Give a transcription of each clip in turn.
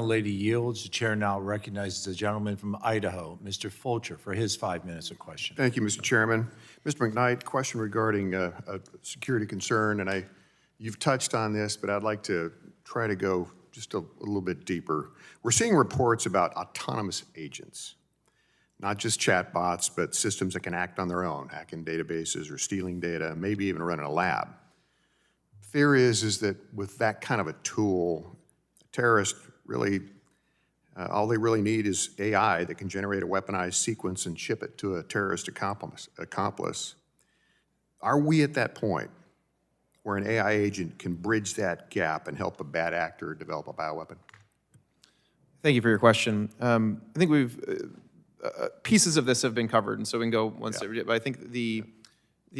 Lady yields. The chair now recognizes the gentleman from Idaho, Mr. Fulcher, for his 5 minutes of question. Thank you, Mr. Chairman. Mr. McKnight, question regarding a security concern, and you've touched on this, but I'd like to try to go just a little bit deeper. We're seeing reports about autonomous agents, not just chatbots, but systems that can act on their own, hacking databases or stealing data, maybe even running a lab. Fear is that with that kind of a tool, terrorists really, all they really need is AI that can generate a weaponized sequence and ship it to a terrorist accomplice. Are we at that point where an AI agent can bridge that gap and help a bad actor develop a bioweapon? Thank you for your question. I think pieces of this have been covered, and so we can go one step. But I think the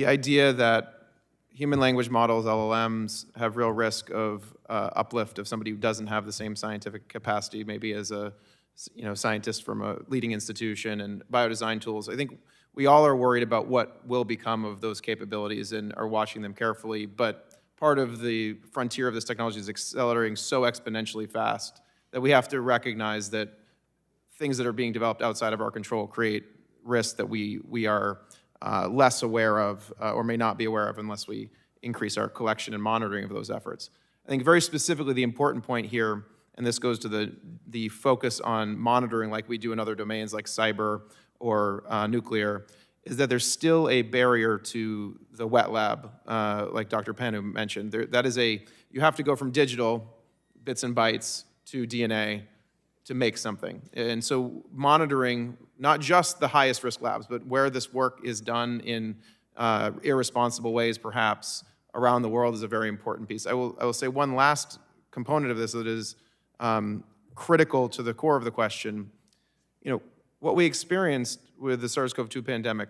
idea that human language models, LLMs, have real risk of uplift of somebody who doesn't have the same scientific capacity, maybe as a scientist from a leading institution, and biodesign tools. I think we all are worried about what will become of those capabilities and are watching them carefully. But part of the frontier of this technology is accelerating so exponentially fast that we have to recognize that things that are being developed outside of our control create risks that we are less aware of or may not be aware of unless we increase our collection and monitoring of those efforts. I think very specifically the important point here, and this goes to the focus on monitoring like we do in other domains like cyber or nuclear, is that there's still a barrier to the wet lab, like Dr. Panu mentioned. You have to go from digital bits and bytes to DNA to make something. And so monitoring not just the highest risk labs, but where this work is done in irresponsible ways perhaps around the world is a very important piece. I will say one last component of this that is critical to the core of the question. What we experienced with the SARS-CoV-2 pandemic,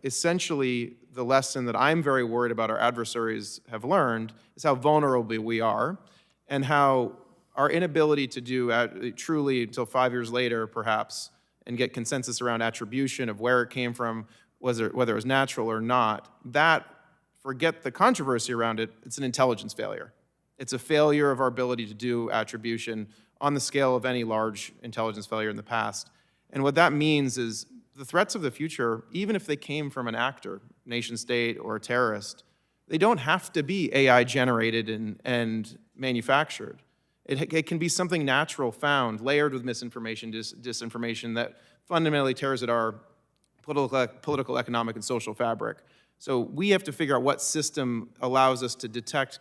essentially the lesson that I'm very worried about our adversaries have learned is how vulnerable we are and how our inability to do truly until 5 years later, perhaps, and get consensus around attribution of where it came from, whether it was natural or not, forget the controversy around it, it's an intelligence failure. It's a failure of our ability to do attribution on the scale of any large intelligence failure in the past. And what that means is the threats of the future, even if they came from an actor, nation state or a terrorist, they don't have to be AI generated and manufactured. It can be something natural found, layered with misinformation, disinformation that fundamentally tears at our political, economic, and social fabric. So we have to figure out what system allows us to detect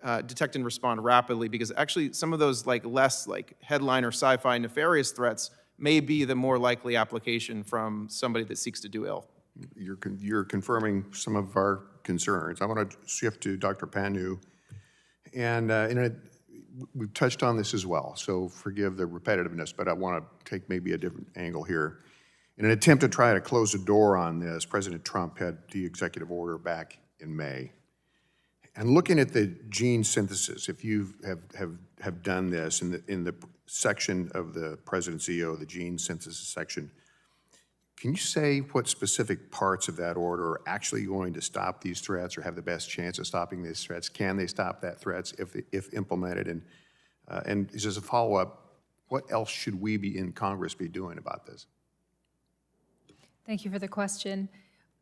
and respond rapidly, because actually some of those less headline or sci-fi nefarious threats may be the more likely application from somebody that seeks to do ill. You're confirming some of our concerns. I want to shift to Dr. Panu. And we've touched on this as well, so forgive the repetitiveness, but I want to take maybe a different angle here. In an attempt to try to close the door on this, President Trump had the executive order back in May. And looking at the gene synthesis, if you have done this in the section of the President's EO, the gene synthesis section, can you say what specific parts of that order are actually going to stop these threats or have the best chance of stopping these threats? Can they stop that threats if implemented? And as a follow-up, what else should we in Congress be doing about this? Thank you for the question.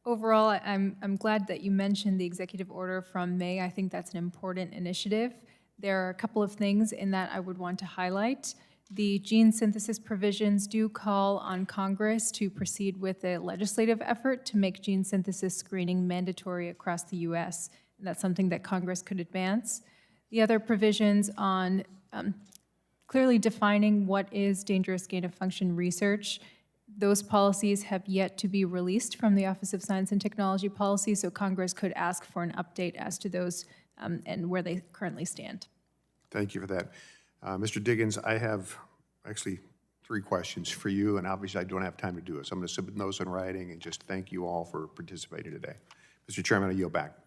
Overall, I'm glad that you mentioned the executive order from May. I think that's an important initiative. There are a couple of things in that I would want to highlight. The gene synthesis provisions do call on Congress to proceed with a legislative effort to make gene synthesis screening mandatory across the U.S., and that's something that Congress could advance. The other provisions on clearly defining what is dangerous gain-of-function research, those policies have yet to be released from the Office of Science and Technology Policy, so Congress could ask for an update as to those and where they currently stand. Thank you for that. Mr. Diggins, I have actually 3 questions for you, and obviously I don't have time to do it, so I'm going to submit those in writing and just thank you all for participating today. Mr. Chairman, I yield back.